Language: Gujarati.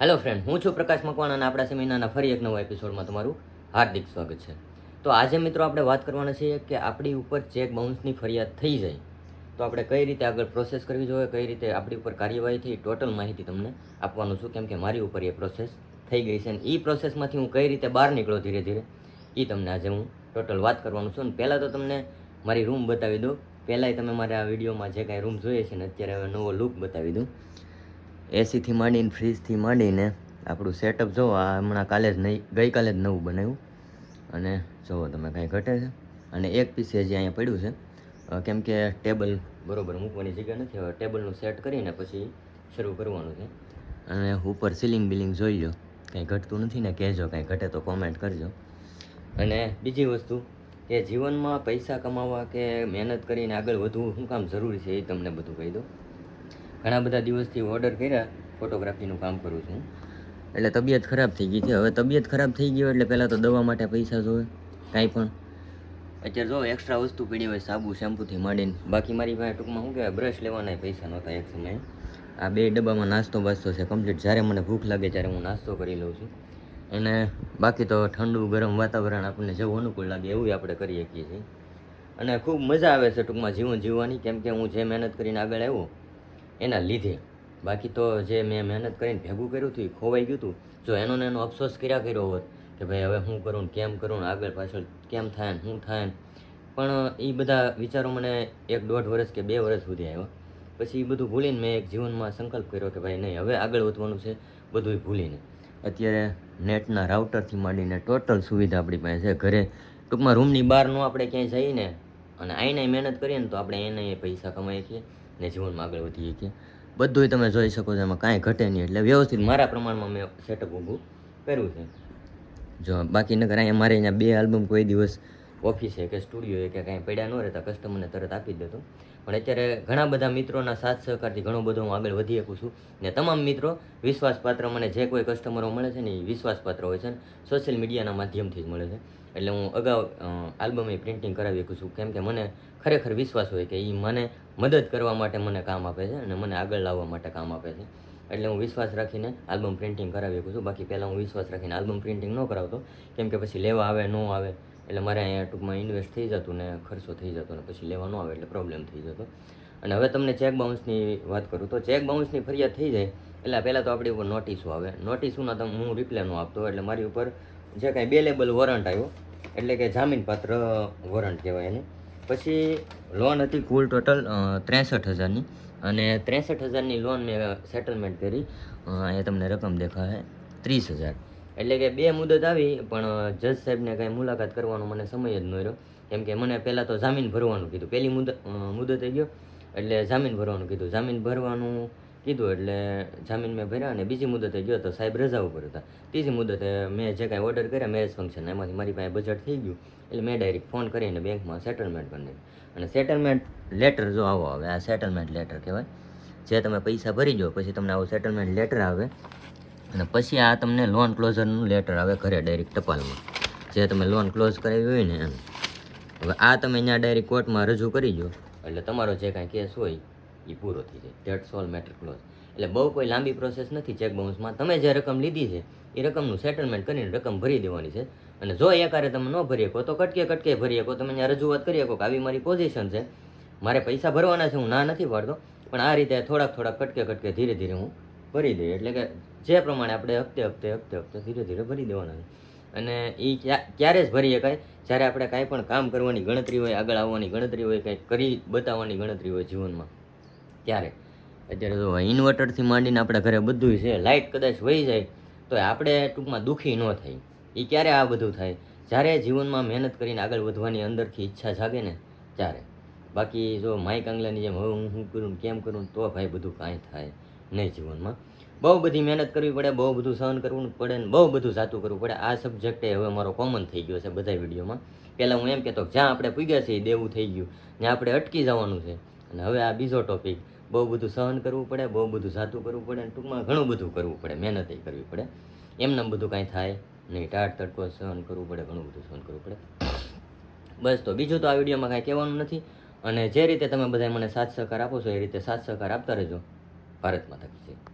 હેલો ફ્રેન્ડ, હું છું પ્રકાશ મકવાણા અને આપણા સેમિનારના ફરી એક નવા એપિસોડમાં તમારું હાર્દિક સ્વાગત છે. તો આજે મિત્રો આપણે વાત કરવાના છીએ કે આપણી ઉપર ચેક બાઉન્સની ફરિયાદ થઈ જાય તો આપણે કઈ રીતે આગળ પ્રોસેસ કરવી જોઈએ, કઈ રીતે આપણી ઉપર કાર્યવાહી થઈ, ટોટલ માહિતી તમને આપવાનું છું. કેમ કે મારી ઉપર એ પ્રોસેસ થઈ ગઈ છે અને એ પ્રોસેસમાંથી હું કઈ રીતે બહાર નીકળો ધીરે ધીરે એ તમને આજે હું ટોટલ વાત કરવાનું છું. અને પહેલાં તો તમને મારી રૂમ બતાવી દઉં. પહેલાંય તમે મારા આ વિડીયોમાં જે કાંઈ રૂમ જોઈએ છે ને અત્યારે હવે નવો લુક બતાવી દઉં. એસીથી માંડીને ફ્રીજથી માંડીને આપણું સેટઅપ જુઓ. આ હમણાં ગઈકાલે જ નવું બનાવ્યું અને જુઓ તમે કાંઈ ઘટે છે. અને એક પીસ હજી અહીંયા પડ્યું છે કેમ કે ટેબલ બરાબર મૂકવાની જગ્યા નથી. હવે ટેબલનું સેટ કરીને પછી શરૂ કરવાનું છે. અને ઉપર સીલિંગ બિલિંગ જોઈ લો, કાંઈ ઘટતું નથી ને કહેજો, કાંઈ ઘટે તો કોમેન્ટ કરજો. અને બીજી વસ્તુ કે જીવનમાં પૈસા કમાવા કે મહેનત કરીને આગળ વધવું શું કામ જરૂરી છે એ તમને બધું કહી દઉં. ઘણા બધા દિવસથી ઓર્ડર કર્યા, ફોટોગ્રાફીનું કામ કરું છું એટલે તબિયત ખરાબ થઈ ગઈ છે. હવે તબિયત ખરાબ થઈ ગઈ એટલે પહેલાં તો દવા માટે પૈસા જોવે કાંઈ પણ. અત્યારે જો એક્સ્ટ્રા વસ્તુ પડી હોય, સાબુ શેમ્પૂથી માંડીને. બાકી મારી પાસે ટૂંકમાં શું કહેવાય, બ્રશ લેવાના પૈસા નહોતા એક સમયે. આ 2 ડબ્બામાં નાસ્તો બાસ્તો છે કમ્પ્લીટ. જ્યારે મને ભૂખ લાગે ત્યારે હું નાસ્તો કરી લઉં છું. અને બાકી તો ઠંડુ ગરમ વાતાવરણ આપણને જેવું અનુકૂળ લાગે એવું આપણે કરી શકીએ છીએ. અને ખૂબ મજા આવે છે ટૂંકમાં જીવન જીવવાની. કેમ કે હું જે મહેનત કરીને આગળ આવ્યો એના લીધે. બાકી તો જે મેં મહેનત કરીને ભેગું કર્યું હતું એ ખોવાઈ ગયું હતું. જો એનો ને એનો અફસોસ કર્યો હોત કે ભાઈ હવે હું કરું ને કેમ કરું ને આગળ પાછળ કેમ થાય ને શું થાય ને, પણ એ બધા વિચારો મને 1-1.5 વર્ષ કે 2 વર્ષ સુધી આવ્યા. પછી એ બધું ભૂલીને મેં એક જીવનમાં સંકલ્પ કર્યો કે ભાઈ નહીં, હવે આગળ વધવાનું છે બધું ભૂલીને. અત્યારે નેટના રાઉટરથી માંડીને ટોટલ સુવિધા આપણી પાસે છે ઘરે. ટૂંકમાં રૂમની બહાર ન આપણે ક્યાંય જઈએ ને અને આઈને મહેનત કરીએ ને તો આપણે એને પૈસા કમાઈએ છીએ ને જીવનમાં આગળ વધીએ છીએ. બધુંય તમે જોઈ શકો છો, એમાં કાંઈ ઘટે નહીં. એટલે વ્યવસ્થિત મારા પ્રમાણમાં મેં સેટઅપ ઊભું કર્યું છે. જો બાકી નગર અહીંયા મારે અહીંયા 2 આલ્બમ કોઈ દિવસ ઓફિસે કે સ્ટુડિયોએ કે કાંઈ પડ્યા ન રહેતા, કસ્ટમરને તરત આપી દેતો. પણ અત્યારે ઘણા બધા મિત્રોના સાથ સહકારથી ઘણું બધું હું આગળ વધી શકું છું. ને તમામ મિત્રો વિશ્વાસપાત્ર, મને જે કોઈ કસ્ટમરો મળે છે ને એ વિશ્વાસપાત્ર હોય છે ને સોશિયલ મીડિયાના માધ્યમથી જ મળે છે. એટલે હું અગાઉ આલ્બમે પ્રિન્ટિંગ કરાવી શકું છું. કેમ કે મને ખરેખર વિશ્વાસ હોય કે એ મને મદદ કરવા માટે મને કામ આપે છે અને મને આગળ લાવવા માટે કામ આપે છે. એટલે હું વિશ્વાસ રાખીને આલ્બમ પ્રિન્ટિંગ કરાવી શકું છું. બાકી પહેલાં હું વિશ્વાસ રાખીને આલ્બમ પ્રિન્ટિંગ ન કરાવતો. કેમ કે પછી લેવા આવે ન આવે એટલે મારે અહીંયા ટૂંકમાં ઇન્વેસ્ટ થઈ જતું ને ખર્ચો થઈ જતો ને પછી લેવા ન આવે એટલે પ્રોબ્લેમ થઈ જતો. અને હવે તમને ચેક બાઉન્સની વાત કરું તો ચેક બાઉન્સની ફરિયાદ થઈ જાય એટલે પહેલાં તો આપણી ઉપર નોટિસો આવે. નોટિસોના તો હું રિપ્લાય ન આપતો. એટલે મારી ઉપર જે કાંઈ બેલેબલ વોરંટ આવ્યો, એટલે કે જામીનપાત્ર વોરંટ કહેવાય એને. પછી લોન હતી કુલ ટોટલ 63,000ની અને 63,000ની લોન મેં સેટલમેન્ટ કરી. અહીંયા તમને રકમ દેખાશે 30,000. એટલે કે 2 મુદત આવી પણ જજ સાહેબને કાંઈ મુલાકાત કરવાનો મને સમય જ ન રહ્યો. કેમ કે મને પહેલાં તો જામીન ભરવાનું કીધું. પહેલી મુદતે ગયો એટલે જામીન ભરવાનું કીધું. જામીન ભરવાનું કીધું એટલે જામીન મેં ભર્યા. અને બીજી મુદતે ગયો તો સાહેબ રજા ઉપર હતા. ત્રીજી મુદતે મેં જે કાંઈ ઓર્ડર કર્યા મેરેજ ફંક્શન, એમાંથી મારી પાસે બજેટ થઈ ગયું એટલે મેં ડાયરેક્ટ ફોન કરીને બેંકમાં સેટલમેન્ટ કરી નાખ્યું. અને સેટલમેન્ટ લેટર જો આવો આવે, આ સેટલમેન્ટ લેટર કહેવાય. જે તમે પૈસા ભરી જાઓ પછી તમને આવો સેટલમેન્ટ લેટર આવે અને પછી આ તમને લોન ક્લોઝરનું લેટર આવે ઘરે ડાયરેક્ટ ટપાલમાં, જે તમે લોન ક્લોઝ કરાવી હોય ને એમ. હવે આ તમે અહીંયા ડાયરેક્ટ કોર્ટમાં રજૂ કરી દો એટલે તમારો જે કાંઈ કેસ હોય એ પૂરો થઈ જાય. That's all, matter close. એટલે બહુ કોઈ લાંબી પ્રોસેસ નથી ચેક બાઉન્સમાં. તમે જે રકમ લીધી છે એ રકમનું સેટલમેન્ટ કરીને રકમ ભરી દેવાની છે. અને જો એકારે તમે ન ભરી શકો તો કટકે ભરી શકો. તમે અહીંયા રજૂઆત કરી શકો કે આવી મારી પોઝિશન છે, મારે પૈસા ભરવાના છે, હું ના નથી પાડતો, પણ આ રીતે થોડાક કટકે ધીરે ધીરે હું ભરી દઈએ. એટલે કે જે પ્રમાણે આપણે હપ્તે ધીરે ધીરે ભરી દેવાના છે. અને એ ક્યારે જ ભરી શકાય જ્યારે આપણે કાંઈ પણ કામ કરવાની ગણતરી હોય, આગળ આવવાની ગણતરી હોય, કંઈક કરી બતાવવાની ગણતરી હોય જીવનમાં ત્યારે. અત્યારે જો ઇન્વર્ટરથી માંડીને આપણા ઘરે બધું છે. લાઇટ કદાચ વહી જાય તો આપણે ટૂંકમાં દુઃખી ન થાય. એ ક્યારે આ બધું થાય? જ્યારે જીવનમાં મહેનત કરીને આગળ વધવાની અંદરથી ઈચ્છા જાગે ને ત્યારે. બાકી જો માઈ કાંગલાની જેમ હવે હું શું કરું કેમ કરું તો ભાઈ બધું કાંઈ થાય નહીં જીવનમાં. બહુ બધી મહેનત કરવી પડે, બહુ બધું સહન કરવું પડે ને બહુ બધું જાતું કરવું પડે. આ સબ્જેક્ટ હવે મારો કોમન થઈ ગયો છે બધા વિડીયોમાં. પહેલાં હું એમ કહેતો જ્યાં આપણે પૂગ્યા છીએ દેવું થઈ ગયું, ત્યાં આપણે અટકી જવાનું છે. અને હવે આ બીજો ટોપિક, બહુ બધું સહન કરવું પડે, બહુ બધું જાતું કરવું પડે અને ટૂંકમાં ઘણું બધું કરવું પડે, મહેનત કરવી પડે. એમને બધું કાંઈ થાય નહીં. ટાટ તડકો સહન કરવું પડે, ઘણું બધું સહન કરવું પડે. બસ તો બીજું તો આ વિડીયોમાં કાંઈ કહેવાનું નથી. અને જે રીતે તમે બધા મને સાથ સહકાર આપો છો એ રીતે સાથ સહકાર આપતા રહેજો. ભારત માતા કી જય.